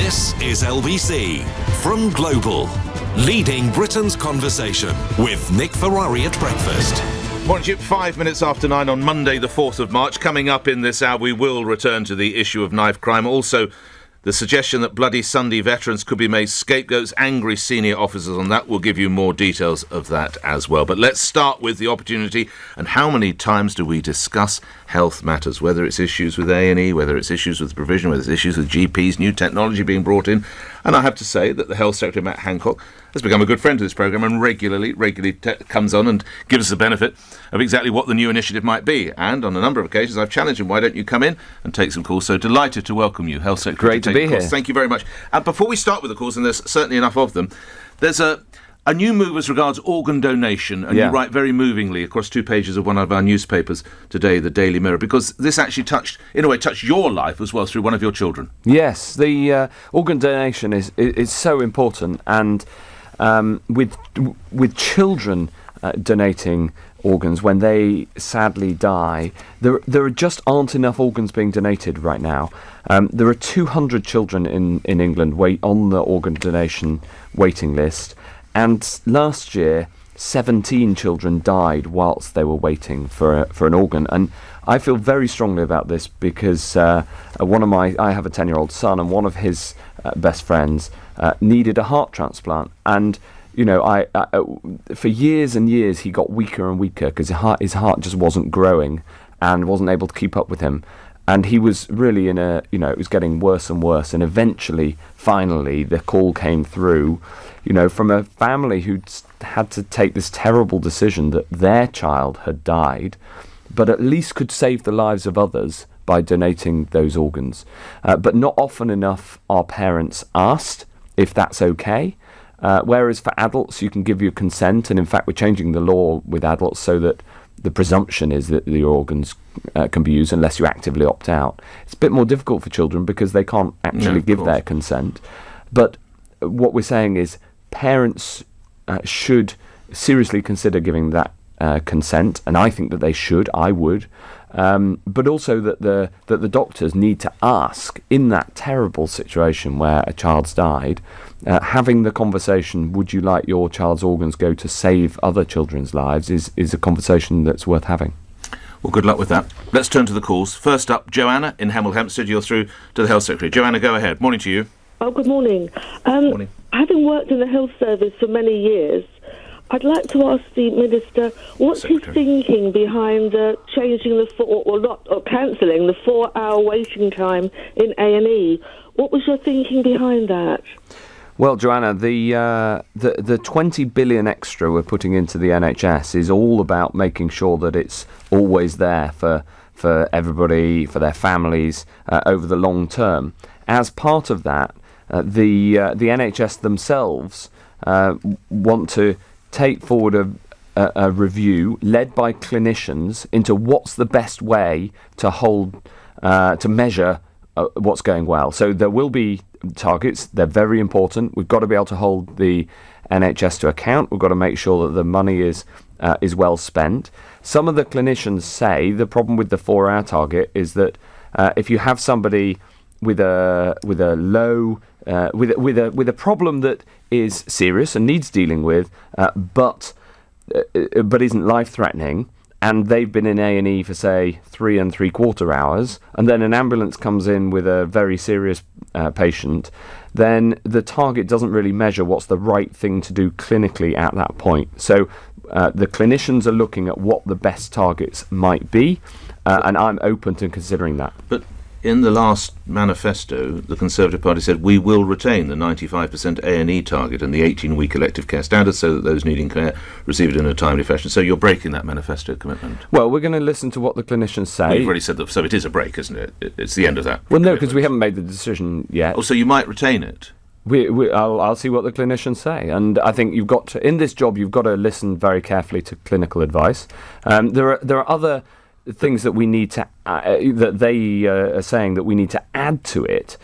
This is LBC from Global, leading Britain's conversation with Nick Ferrari at breakfast. Morning, Chip. 5 minutes after 9 on Monday, the 4th of March. Coming up in this hour, we will return to the issue of knife crime. Also, the suggestion that Bloody Sunday veterans could be made scapegoats. Angry senior officers on that. We'll give you more details of that as well. But let's start with the opportunity. And how many times do we discuss health matters, whether it's issues with A&E, whether it's issues with provision, whether it's issues with GPs, new technology being brought in. And I have to say that the Health Secretary, Matt Hancock, has become a good friend of this programme and regularly comes on and gives us the benefit of exactly what the new initiative might be. And on a number of occasions, I've challenged him, why don't you come in and take some calls? So delighted to welcome you, Health Secretary. Great to be here. Thank you very much. And before we start with the calls, and there's certainly enough of them, there's a new move as regards organ donation, and you write very movingly across 2 pages of one of our newspapers today, the Daily Mirror, because this actually touched your life as well through one of your children. Yes, the organ donation is so important, and with children donating organs when they sadly die, there just aren't enough organs being donated right now. There are 200 children in England on the organ donation waiting list. And last year, 17 children died whilst they were waiting for an organ. And I feel very strongly about this because I have a 10-year-old son, and one of his best friends needed a heart transplant. And you know, for years and years he got weaker and weaker because his heart just wasn't growing and wasn't able to keep up with him. And he was really it was getting worse and worse. And eventually, finally, the call came through, from a family who'd had to take this terrible decision that their child had died, but at least could save the lives of others by donating those organs. But not often enough are parents asked if that's okay. Whereas for adults, you can give your consent. And in fact, we're changing the law with adults so that the presumption is that the organs can be used unless you actively opt out. It's a bit more difficult for children because they can't actually give their consent. But what we're saying is parents should seriously consider giving that consent, and I think that they should. I would. But also that the doctors need to ask, in that terrible situation where a child's died, having the conversation, would you like your child's organs go to save other children's lives, is a conversation that's worth having. Well, good luck with that. Let's turn to the calls. First up, Joanna in Hemel Hempstead. You're through to the Health Secretary. Joanna, go ahead. Morning to you. Oh, good morning. Morning. Having worked in the health service for many years, I'd like to ask the Minister what's his thinking behind changing or cancelling the 4-hour waiting time in A&E. What was your thinking behind that? Well, Joanna, the 20 billion extra we're putting into the NHS is all about making sure that it's always there for everybody, for their families, over the long term. As part of that, the NHS themselves want to take forward a review led by clinicians into what's the best way to measure what's going well. So there will be targets. They're very important. We've got to be able to hold the NHS to account. We've got to make sure that the money is well spent. Some of the clinicians say the problem with the 4-hour target is that if you have somebody with a problem that is serious and needs dealing with, but isn't life-threatening, and they've been in A&E for, say, 3 3/4 hours, and then an ambulance comes in with a very serious patient, then the target doesn't really measure what's the right thing to do clinically at that point. So the clinicians are looking at what the best targets might be, and I'm open to considering that. But in the last manifesto, the Conservative Party said we will retain the 95% A&E target and the 18-week elective care standard so that those needing care receive it in a timely fashion. So you're breaking that manifesto commitment. Well, we're going to listen to what the clinicians say. Well, you've already said that, so it is a break, isn't it? It's the end of that. Well, no, because we haven't made the decision yet. Oh, so you might retain it? I'll see what the clinicians say, and I think you've got to, in this job, you've got to listen very carefully to clinical advice. There are other things that we need to that they are saying that we need to add to it.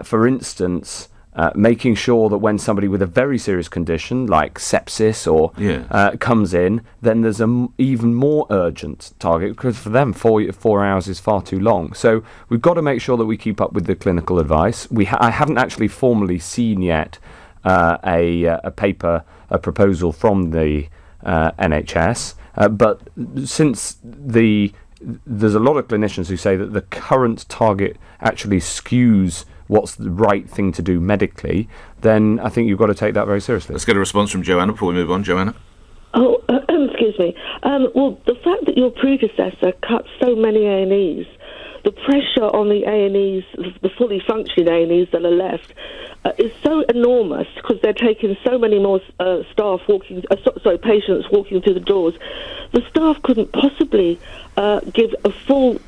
For instance, making sure that when somebody with a very serious condition like sepsis or comes in, then there's an even more urgent target, because for them 4 hours is far too long. So we've got to make sure that we keep up with the clinical advice. I haven't actually formally seen yet a proposal from the NHS, but since there's a lot of clinicians who say that the current target actually skews what's the right thing to do medically, then I think you've got to take that very seriously. Let's get a response from Joanna before we move on. Joanna? Oh, excuse me. Well, the fact that your predecessor cut so many A&Es, the pressure on the A&Es, the fully functioning A&Es that are left, is so enormous because they're taking so many more patients walking through the doors. The staff couldn't possibly give a full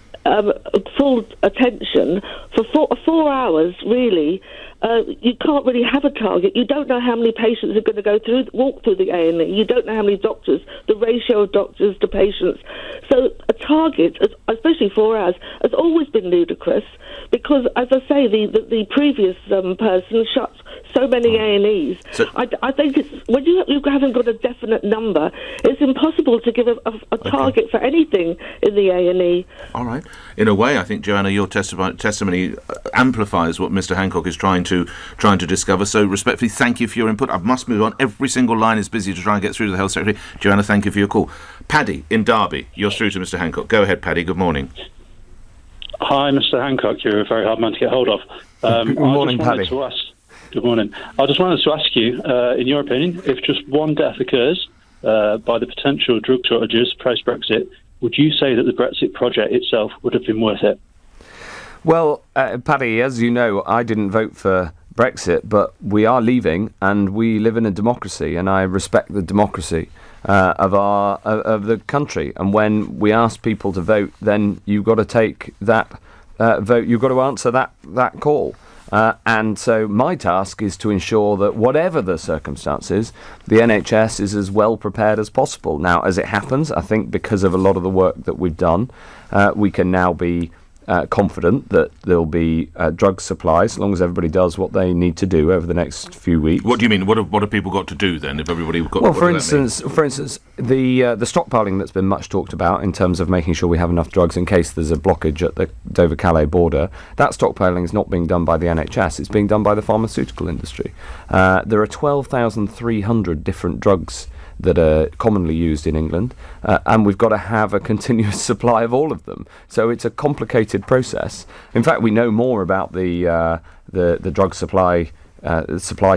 attention for 4 hours, really. You can't really have a target. You don't know how many patients are going to walk through the A&E. You don't know how many doctors, the ratio of doctors to patients. So a target, especially 4 hours, has always been ludicrous because, as I say, the previous person shut so many A&Es. So I think it's, when you haven't got a definite number, it's impossible to give a target for anything in the A&E. All right. In a way, I think, Joanna, your testimony amplifies what Mr. Hancock is trying to discover. So, respectfully, thank you for your input. I must move on. Every single line is busy to try and get through to the Health Secretary. Joanna, thank you for your call. Paddy in Derby, you're through to Mr. Hancock. Go ahead, Paddy. Good morning. Hi, Mr. Hancock. You're a very hard man to get hold of. Good morning, Paddy. Good morning. I just wanted to ask you, in your opinion, if just one death occurs by the potential drug shortages post-Brexit, would you say that the Brexit project itself would have been worth it? Well, Paddy, as you know, I didn't vote for Brexit, but we are leaving, and we live in a democracy, and I respect the democracy of the country. And when we ask people to vote, then you've got to take that vote. You've got to answer that call. And so my task is to ensure that whatever the circumstances, the NHS is as well prepared as possible. Now, as it happens, I think because of a lot of the work that we've done, we can now be confident that there'll be drug supplies, as long as everybody does what they need to do over the next few weeks. What do you mean? What have people got to do then? If everybody got for instance, the stockpiling that's been much talked about in terms of making sure we have enough drugs in case there's a blockage at the Dover-Calais border. That stockpiling is not being done by the NHS; it's being done by the pharmaceutical industry. There are 12,300 different drugs that are commonly used in England, and we've got to have a continuous supply of all of them. So it's a complicated process. In fact, we know more about the drug supply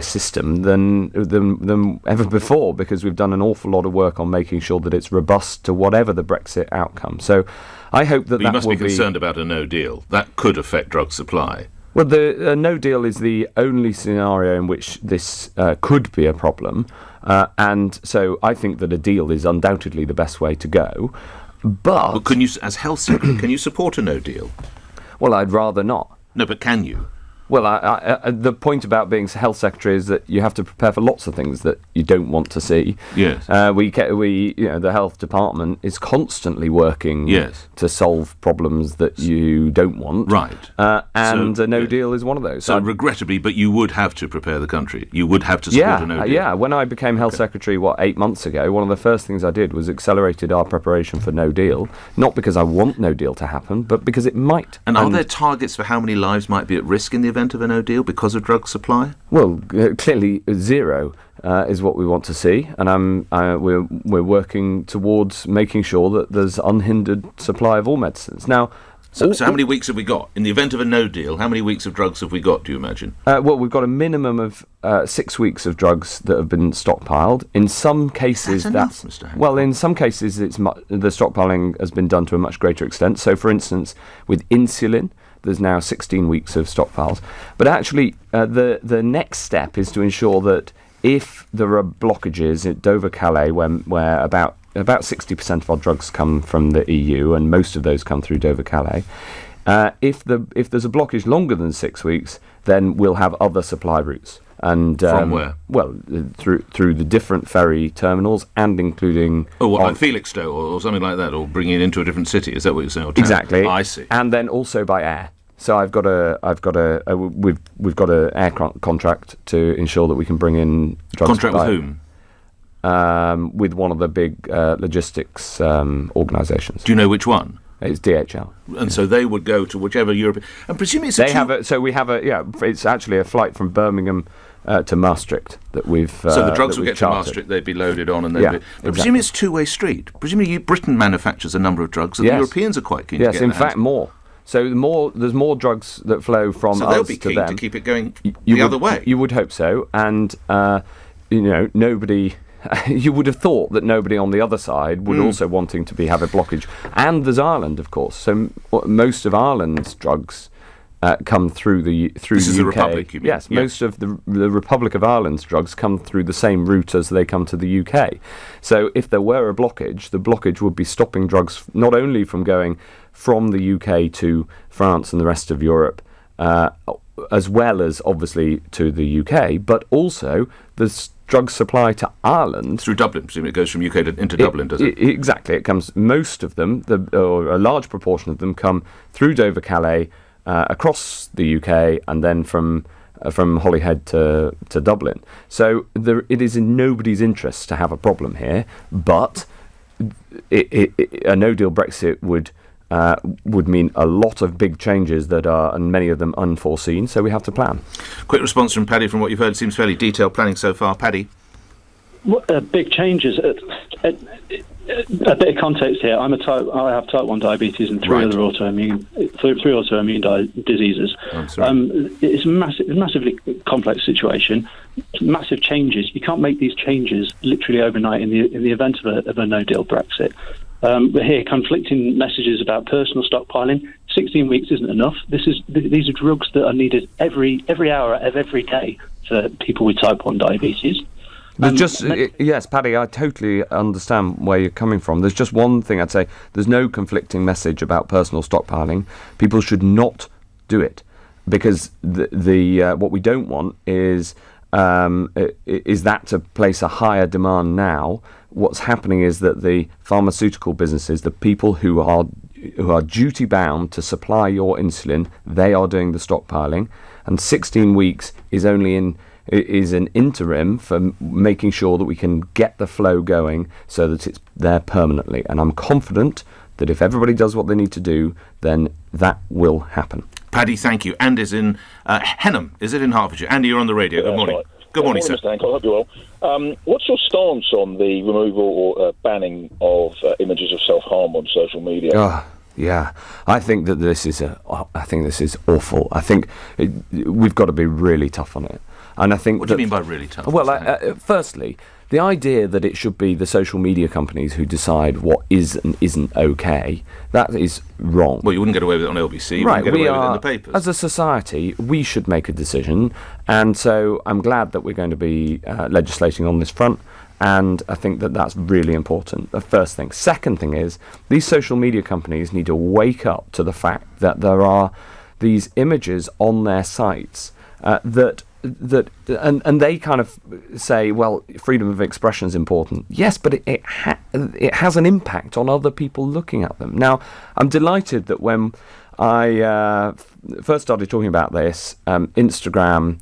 system than ever before, because we've done an awful lot of work on making sure that it's robust to whatever the Brexit outcome. So I hope that you must be concerned about a no deal. That could affect drug supply. Well, the no deal is the only scenario in which this could be a problem. And so I think that a deal is undoubtedly the best way to go. But can you, as Health Secretary, can you support a no deal? Well, I'd rather not. No, but can you? Well, the point about being Health Secretary is that you have to prepare for lots of things that you don't want to see. Yes. The Health Department is constantly working to solve problems that you don't want. Right. And a no deal is one of those. So regrettably, but you would have to prepare the country. You would have to support a no deal. Yeah. When I became Health Secretary, 8 months ago, one of the first things I did was accelerated our preparation for no deal. Not because I want no deal to happen, but because it might. And are there targets for how many lives might be at risk in the event of a no deal because of drug supply? Well, clearly zero is what we want to see, and we're working towards making sure that there's unhindered supply of all medicines. Now, so how many weeks have we got? In the event of a no deal, how many weeks of drugs have we got, do you imagine? Well, we've got a minimum of 6 weeks of drugs that have been stockpiled. In some cases, that's enough, Mr. Hancock. Well, in some cases, the stockpiling has been done to a much greater extent. So, for instance, with insulin, there's now 16 weeks of stockpiles. But actually, the next step is to ensure that if there are blockages at Dover-Calais, where about 60% of our drugs come from the EU, and most of those come through Dover-Calais, if there's a blockage longer than 6 weeks, then we'll have other supply routes. And from where? Well, through the different ferry terminals, and including like Felixstowe or something like that, or bringing it into a different city. Is that what you're saying? Exactly. I see. And then also by air. So we've got an air contract to ensure that we can bring in drugs. Contract with whom? With one of the big logistics organisations. Do you know which one? It's DHL. And so they would go to whichever European... And presumably it's it's actually a flight from Birmingham to Maastricht that we've So the drugs that would we've get chartered. to Maastricht, they'd be loaded on, and they'd Yeah, be... But exactly. presumably it's a two-way street. Presumably Britain manufactures a number of drugs, and Yes. the Europeans are quite keen to get Yes, in their fact, hands- more. So there's more drugs that flow from So us they'll be to keen them. to keep it going You the would- other way. You would hope so, and nobody. You would have thought that nobody on the other side would also wanting to have a blockage. And there's Ireland, of course. So most of Ireland's drugs come through the This UK. is the Republic, you mean? Yes, Yeah. most of the Republic of Ireland's drugs come through the same route as they come to the UK. So if there were a blockage, the blockage would be stopping drugs not only from going from the UK to France and the rest of Europe, as well as obviously to the UK, but also the drug supply to Ireland. Through Dublin, presumably it goes from UK into Dublin, does it? Exactly. It comes. Most of them, or a large proportion of them, come through Dover, Calais, across the UK, and then from Holyhead to Dublin. So it is in nobody's interest to have a problem here, but a no-deal Brexit would mean a lot of big changes and many of them unforeseen, so we have to plan. Quick response from Paddy from what you've heard. It seems fairly detailed planning so far. Paddy? Big changes. A bit of context here. I have type 1 diabetes and three autoimmune diseases. I'm sorry. It's a massively complex situation. Massive changes. You can't make these changes literally overnight in the event of a no-deal Brexit. We hear conflicting messages about personal stockpiling. 16 weeks isn't enough. These are drugs that are needed every hour of every day for people with type 1 diabetes. Yes, Paddy, I totally understand where you're coming from. There's just one thing I'd say. There's no conflicting message about personal stockpiling. People should not do it, because what we don't want is that to place a higher demand now. What's happening is that the pharmaceutical businesses, the people who are duty bound to supply your insulin, they are doing the stockpiling, and 16 weeks is an interim for making sure that we can get the flow going so that it's there permanently. And I'm confident that if everybody does what they need to do, then that will happen. Paddy, thank you. Andy's in Henham. Is it in Hertfordshire? Andy, you're on the radio. Good morning. Right. Good morning, sir. Mr. Hancock. I hope you're well. What's your stance on the removal or banning of images of self-harm on social media? Yeah, I think that this is awful. I think we've got to be really tough on it. And I think what do you mean by really tough? Well, firstly, the idea that it should be the social media companies who decide what is and isn't okay, that is wrong. Well, you wouldn't get away with it on LBC. You Right, wouldn't get away with it in the papers. As a society, we should make a decision, and so I'm glad that we're going to be legislating on this front, and I think that that's really important, the first thing. Second thing is, these social media companies need to wake up to the fact that there are these images on their sites and they kind of say, well, freedom of expression is important. Yes, but it has an impact on other people looking at them. Now, I'm delighted that when I first started talking about this, Instagram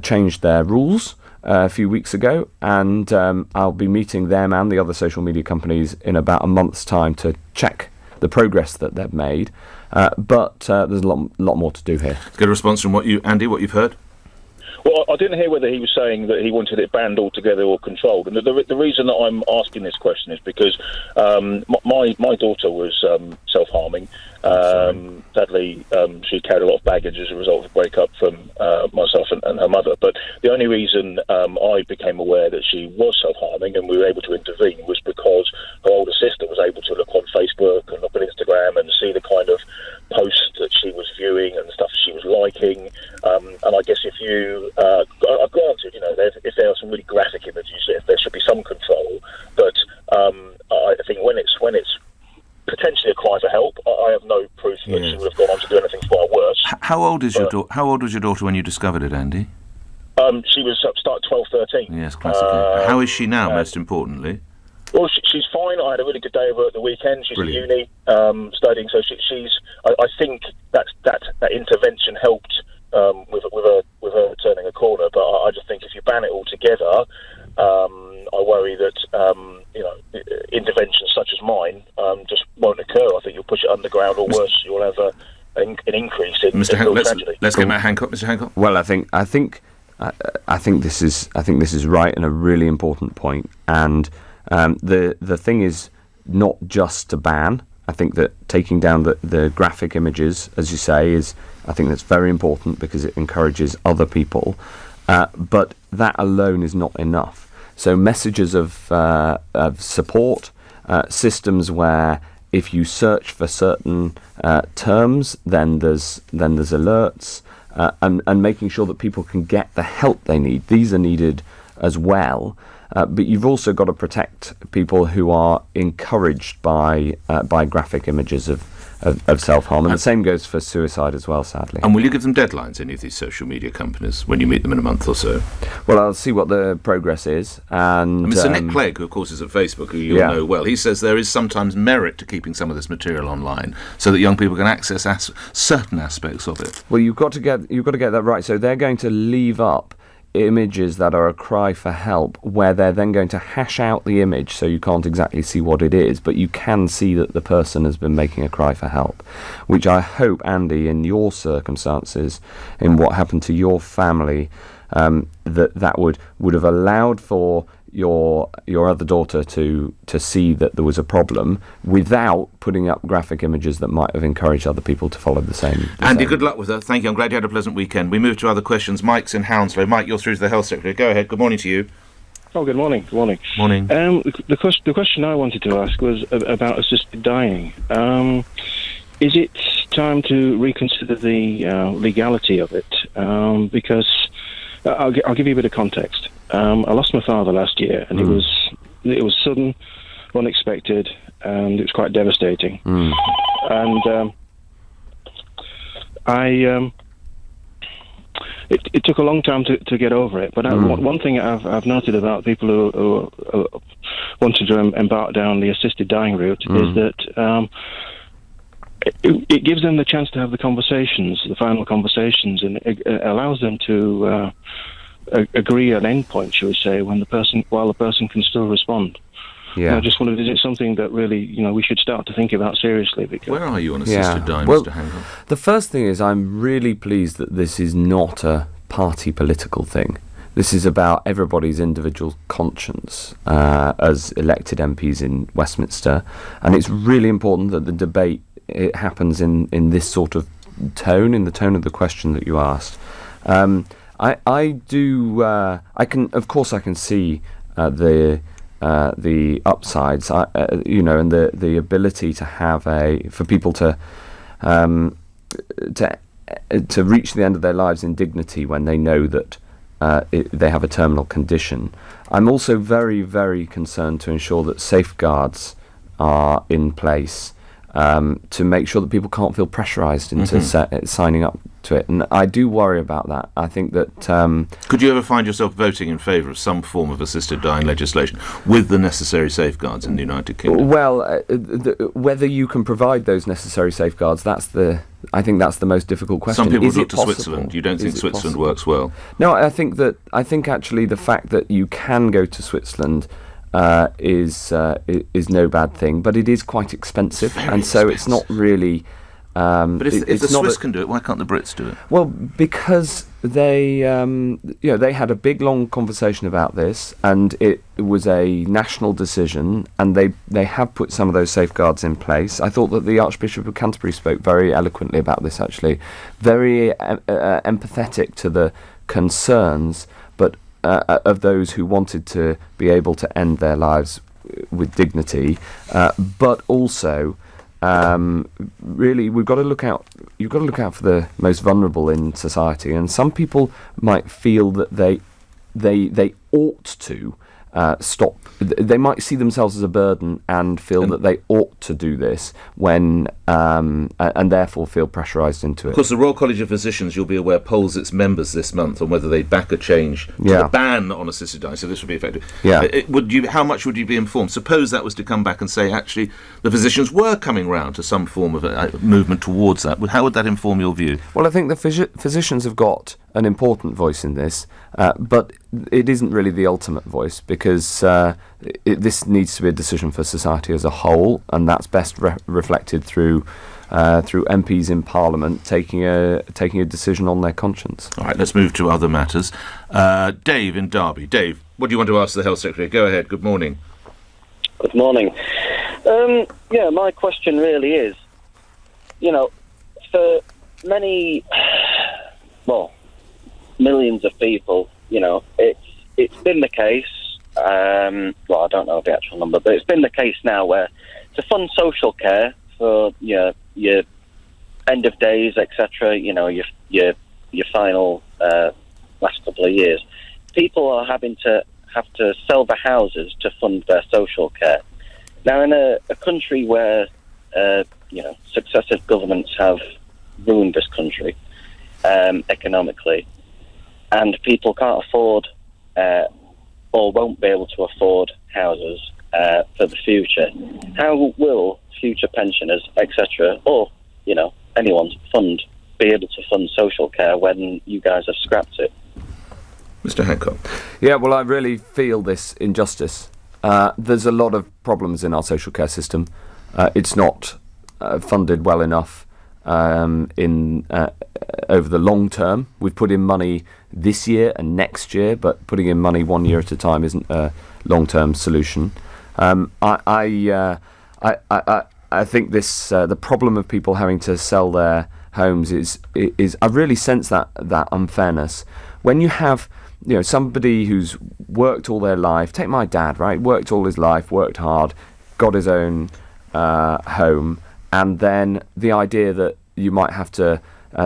changed their rules a few weeks ago, and I'll be meeting them and the other social media companies in about a month's time to check the progress that they've made. But there's a lot more to do here. Good response from what you've heard? Well, I didn't hear whether he was saying that he wanted it banned altogether or controlled. And the reason that I'm asking this question is because my daughter was self-harming. Sadly, she carried a lot of baggage as a result of a breakup from myself and her mother. But the only reason I became aware that she was self-harming and we were able to intervene was because her older sister was able to look on Facebook and look at Instagram and see the kind of posts that she was viewing and stuff she was liking. And I guess if you, granted, if there are some really graphic images, there should be some control. But I think when it's potentially a cry for help, I have no proof that she would have gone on to do anything far worse. How old is your daughter? How old was your daughter when you discovered it, Andy? She was start 12, 13. Yes, classically. How is she now, most importantly? Well, she's fine. I had a really good day of her at the weekend. She's Brilliant. at uni studying, so she's. I think that intervention helped with her turning a corner. But I just think if you ban it altogether, I worry that interventions such as mine just won't occur. I think you'll push it underground, or worse, you'll have an increase in Mr. real Hancock, tragedy. let's get Matt Hancock. Mr. Hancock. Well, I think this is right and a really important point. And the thing is not just to ban. I think that taking down the graphic images, as you say, I think that's very important because it encourages other people. But that alone is not enough. So messages of support, systems where if you search for certain terms, then there's alerts, and making sure that people can get the help they need. These are needed as well. But you've also got to protect people who are encouraged by graphic images of self-harm. And the same goes for suicide as well, sadly. And will you give them deadlines, any of these social media companies, when you meet them in a month or so? Well, I'll see what the progress is. And Mr. Nick Clegg, who of course is at Facebook, who you'll know well, he says there is sometimes merit to keeping some of this material online so that young people can access certain aspects of it. Well, you've got to get that right. So they're going to leave up images that are a cry for help, where they're then going to hash out the image so you can't exactly see what it is, but you can see that the person has been making a cry for help, which I hope, Andy, in your circumstances, in what happened to your family, that would have allowed for your other daughter to see that there was a problem without putting up graphic images that might have encouraged other people to follow the same. Andy, good luck with her. Thank you. I'm glad you had a pleasant weekend. We move to other questions. Mike's in Hounslow. Mike, you're through to the Health Secretary. Go ahead. Good morning to you. Oh, good morning. Good morning. Morning. The question I wanted to ask was about assisted dying. Is it time to reconsider the legality of it? Because I'll give you a bit of context. I lost my father last year, and it was sudden, unexpected, and it was quite devastating. And it took a long time to get over it. But one thing I've noted about people who wanted to embark down the assisted dying route is that it gives them the chance to have the final conversations, and it allows them to agree an end point, shall we say, while the person can still respond. Yeah. And I just wondered, is it something that really, we should start to think about seriously? Because Where are you on assisted dying, well, Mr. Hancock? The first thing is I'm really pleased that this is not a party political thing. This is about everybody's individual conscience as elected MPs in Westminster, and it's really important that the debate happens in this sort of tone, in the tone of the question that you asked. I can see the upsides, and the ability to have for people to reach the end of their lives in dignity when they know that they have a terminal condition. I'm also very, very concerned to ensure that safeguards are in place to make sure that people can't feel pressurised into signing up to it. And I do worry about that. I think that... Could you ever find yourself voting in favour of some form of assisted dying legislation with the necessary safeguards in the United Kingdom? Well, whether you can provide those necessary safeguards, I think that's the most difficult question. Some people Is look it to possible? Switzerland. You don't think Is it Switzerland possible? works well? No, I think actually the fact that you can go to Switzerland is no bad thing, but it is quite expensive, and so it's not really. But if the Swiss can do it, why can't the Brits do it? Well, because they had a big long conversation about this, and it was a national decision, and they have put some of those safeguards in place. I thought that the Archbishop of Canterbury spoke very eloquently about this, actually, very empathetic to the concerns, but of those who wanted to be able to end their lives with dignity, but also. Really, we've got to look out. You've got to look out for the most vulnerable in society, and some people might feel that they ought to stop. They might see themselves as a burden and feel that they ought to do this when, and therefore feel pressurised into it. Of course, the Royal College of Physicians, you'll be aware, polls its members this month on whether they back a change to the ban on assisted dying. So this would be effective. How much would you be informed? Suppose that was to come back and say, actually, the physicians were coming round to some form of movement towards that. How would that inform your view? Well, I think the physicians have got an important voice in this, but it isn't really the ultimate voice, because this needs to be a decision for society as a whole, and that's best reflected through MPs in Parliament taking a decision on their conscience. All right, let's move to other matters. Dave in Derby. Dave, what do you want to ask the Health Secretary? Go ahead. Good morning. Good morning. My question really is, for many, millions of people, it's been the case. I don't know the actual number, but it's been the case now where to fund social care for your end of days, etc. Your final last couple of years, people are have to sell their houses to fund their social care. Now, in a country where successive governments have ruined this country economically, and people can't afford or won't be able to afford houses for the future, how will future pensioners, etc., or anyone's fund be able to fund social care when you guys have scrapped it? Mr. Hancock. Yeah, well, I really feel this injustice. There's a lot of problems in our social care system. It's not funded well enough over the long term. We've put in money this year and next year, but putting in money 1 year at a time isn't a long-term solution. I think this the problem of people having to sell their homes is I really sense that unfairness when you have somebody who's worked all their life. Take my dad, right? Worked all his life, worked hard, got his own home, and then the idea that you might have to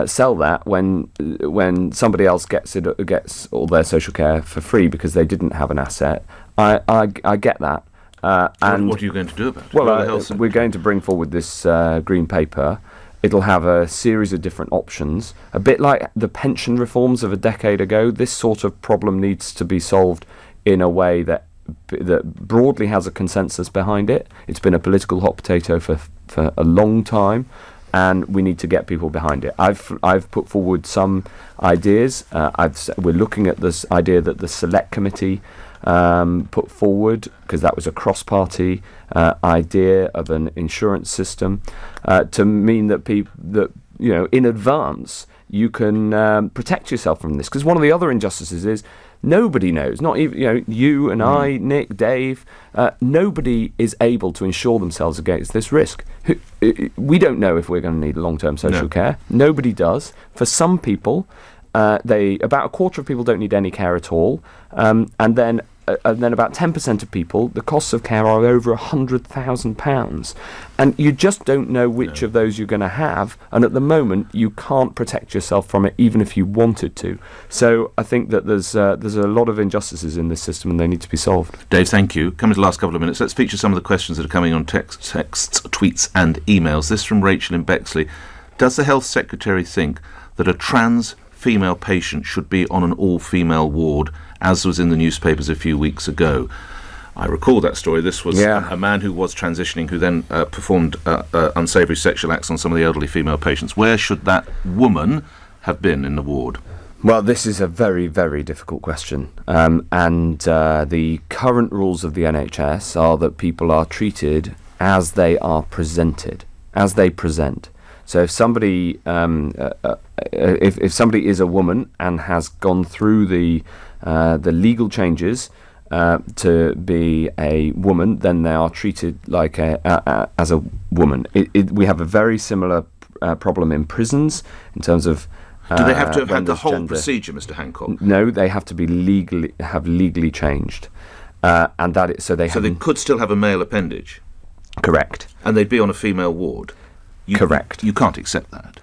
sell that when somebody else gets all their social care for free because they didn't have an asset. I get that. And what are you going to do about it? Well, we're going to bring forward this green paper. It'll have a series of different options, a bit like the pension reforms of a decade ago. This sort of problem needs to be solved in a way that broadly has a consensus behind it. It's been a political hot potato for a long time, and we need to get people behind it. I've put forward some ideas. We're looking at this idea that the Select Committee put forward, because that was a cross-party idea of an insurance system to mean that in advance you can protect yourself from this. Because one of the other injustices is nobody knows, not even you and I, Nick, Dave. Nobody is able to insure themselves against this risk. We don't know if we're going to need long-term social care. Nobody does. For some people, about a quarter of people don't need any care at all, and then about 10% of people, the costs of care are over £100,000, and you just don't know which of those you're going to have, and at the moment you can't protect yourself from it even if you wanted to. So I think that there's a lot of injustices in this system, and they need to be solved. Dave, thank you. Coming to the last couple of minutes, let's feature some of the questions that are coming on texts, tweets and emails. This from Rachel in Bexley. Does the Health Secretary think that a trans female patient should be on an all-female ward, as was in the newspapers a few weeks ago? I recall that story. This was a man who was transitioning, who then performed unsavoury sexual acts on some of the elderly female patients. Where should that woman have been in the ward? Well, this is a very, very difficult question. And the current rules of the NHS are that people are treated as they are presented, as they present. So if somebody if somebody is a woman and has gone through the legal changes to be a woman, then they are treated like as a woman. We have a very similar problem in prisons in terms of. Do they have to have had the whole procedure, Mr. Hancock? No, they have to be legally changed, and so they could still have a male appendage. Correct. And they'd be on a female ward. Correct. You can't accept that.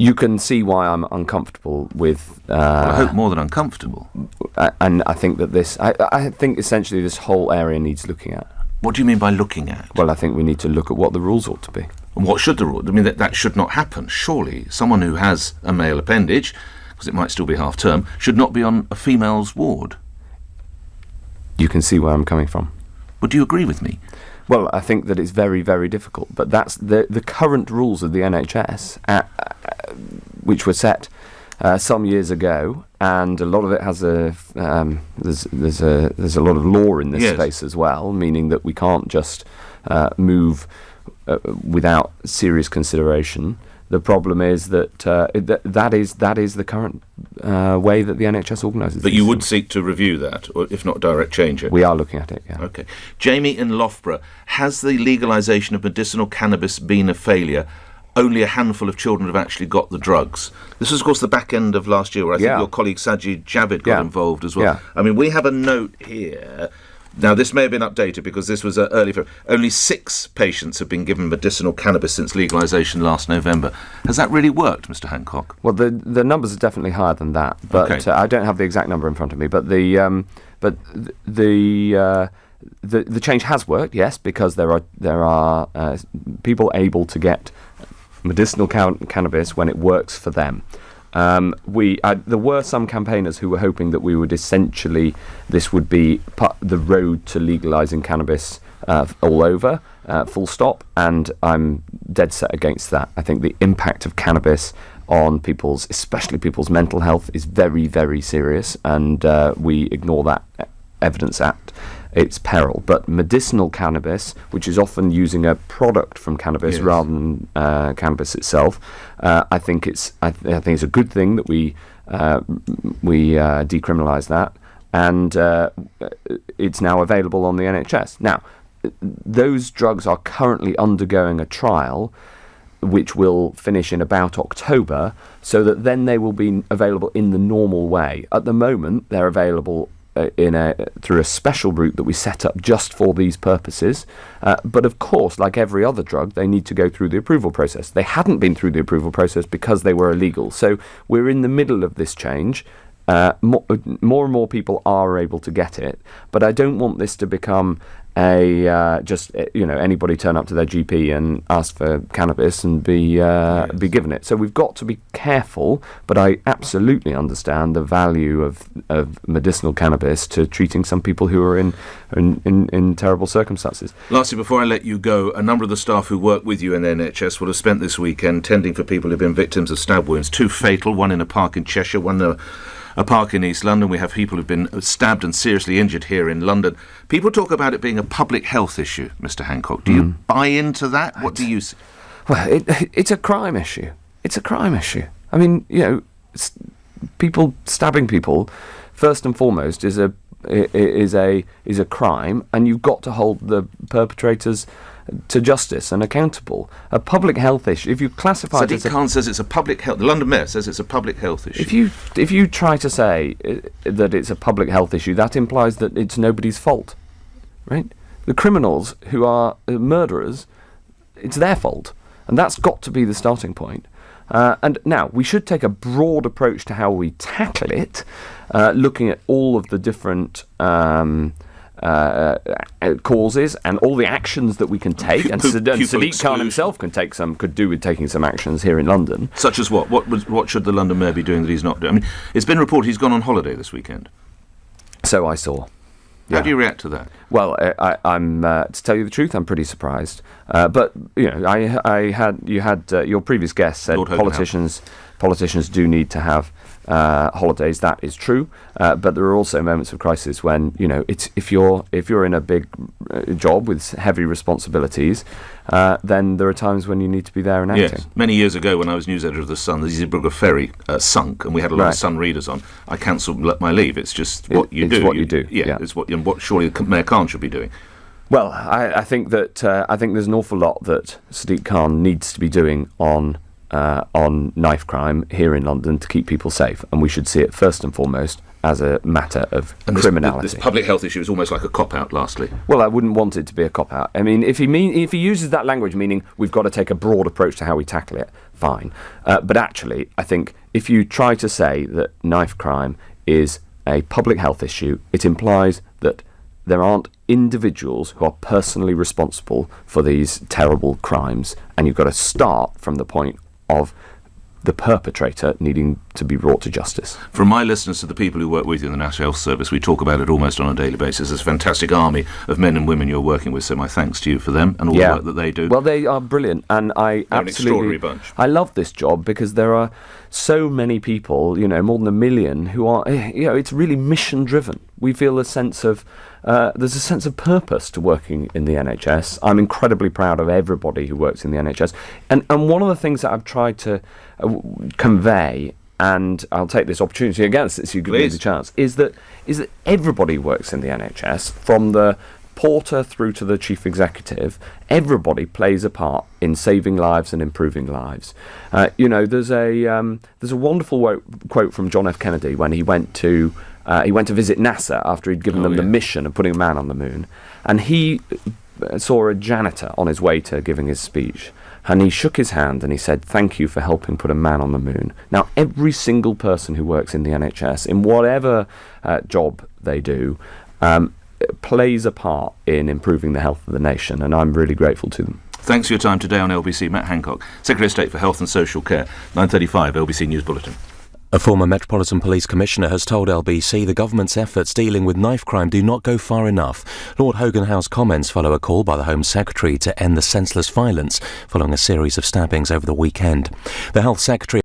You can see why I'm uncomfortable with. I hope more than uncomfortable. And I think that I think essentially this whole area needs looking at. What do you mean by looking at? Well, I think we need to look at what the rules ought to be. And what should the rule? I mean, that should not happen. Surely, someone who has a male appendage, because it might still be half term, should not be on a female's ward. You can see where I'm coming from. Would you agree with me? Well, I think that it's very, very difficult. But that's the current rules of the NHS, which were set some years ago, and a lot of it has there's a lot of law in this space as well, meaning that we can't just move without serious consideration. The problem is that that is the current way that the NHS organises. But you would seek to review that, or if not direct change it? We are looking at it, yeah. Okay. Jamie in Loughborough, has the legalisation of medicinal cannabis been a failure? Only a handful of children have actually got the drugs. This was, of course, the back end of last year, where I think your colleague Sajid Javid got involved as well. Yeah. I mean, we have a note here. Now, this may have been updated because this was early. Only 6 patients have been given medicinal cannabis since legalisation last November. Has that really worked, Mr. Hancock? Well, the numbers are definitely higher than that, but I don't have the exact number in front of me. But the change has worked, yes, because there are people able to get medicinal cannabis when it works for them. There were some campaigners who were hoping that we would essentially, this would be the road to legalising cannabis all over, full stop, and I'm dead set against that. I think the impact of cannabis on especially people's mental health is very, very serious, and we ignore that evidence at its peril. But medicinal cannabis, which is often using a product from cannabis rather than cannabis itself, I think it's a good thing that we decriminalise that, and it's now available on the NHS. Now, those drugs are currently undergoing a trial which will finish in about October, so that then they will be available in the normal way. At the moment, they're available through a special route that we set up just for these purposes. But of course, like every other drug, they need to go through the approval process. They hadn't been through the approval process because they were illegal. So we're in the middle of this change. More and more people are able to get it, but I don't want this to become anybody turn up to their GP and ask for cannabis and be given it. So we've got to be careful, but I absolutely understand the value of medicinal cannabis to treating some people who are in terrible circumstances. Lastly, before I let you go, a number of the staff who work with you in the NHS would have spent this weekend tending for people who've been victims of stab wounds, 2 fatal, one in a park in Cheshire, one a park in East London. We have people who've been stabbed and seriously injured here in London. People talk about it being a public health issue, Mr. Hancock. Do you buy into that? What do you see? Well, it's a crime issue. It's a crime issue. I mean, people stabbing people, first and foremost, is a crime, and you've got to hold the perpetrators to justice and accountable. A public health issue, if you classify it as Sadiq Khan says it's a public health. The London Mayor says it's a public health issue. If you try to say that it's a public health issue, that implies that it's nobody's fault, right? The criminals who are murderers, it's their fault, and that's got to be the starting point. And now we should take a broad approach to how we tackle it, looking at all of the different causes and all the actions that we can take, and Sadiq Khan himself could do with taking some actions here in London. Such as what? What should the London Mayor be doing that he's not doing? I mean, it's been reported he's gone on holiday this weekend. So I saw. How do you react to that? Well, I'm to tell you the truth, I'm pretty surprised. But you had your previous guest said politicians do need to have holidays. That is true, but there are also moments of crisis when it's if you're in a big job with heavy responsibilities, then there are times when you need to be there and acting. Yes. Many years ago, when I was news editor of The Sun, the Zeebrugge ferry sunk, and we had a lot of Sun readers on. I cancelled my leave. It's just what you do. It's what you do. Yeah, it's what surely Mayor Khan should be doing. Well, I think that there's an awful lot that Sadiq Khan needs to be doing on knife crime here in London to keep people safe, and we should see it first and foremost as a matter of and criminality. This public health issue is almost like a cop-out, lastly. Well, I wouldn't want it to be a cop-out. I mean, if he uses that language, meaning we've got to take a broad approach to how we tackle it, fine. But actually, I think if you try to say that knife crime is a public health issue, it implies that there aren't individuals who are personally responsible for these terrible crimes, and you've got to start from the point of the perpetrator needing to be brought to justice. From my listeners to the people who work with you in the National Health Service, we talk about it almost on a daily basis. There's a fantastic army of men and women you're working with, so my thanks to you for them and all the work that they do. Well, they are brilliant, and They're an extraordinary bunch. I love this job because there are so many people, more than 1 million, who are, it's really mission-driven. We feel a sense of, there's a sense of purpose to working in the NHS. I'm incredibly proud of everybody who works in the NHS. And one of the things that I've tried to convey, and I'll take this opportunity again since you give me the chance, is that everybody who works in the NHS, from the porter through to the chief executive, everybody plays a part in saving lives and improving lives. There's a wonderful quote from John F. Kennedy when he went to visit NASA after he'd given them the mission of putting a man on the moon, and he saw a janitor on his way to giving his speech, and he shook his hand and he said, "Thank you for helping put a man on the moon." Now, every single person who works in the NHS, in whatever job they do, plays a part in improving the health of the nation, and I'm really grateful to them. Thanks for your time today on LBC. Matt Hancock, Secretary of State for Health and Social Care. 9:35 LBC News Bulletin. A former Metropolitan Police Commissioner has told LBC the government's efforts dealing with knife crime do not go far enough. Lord Hogan House comments follow a call by the Home Secretary to end the senseless violence following a series of stabbings over the weekend. The Health Secretary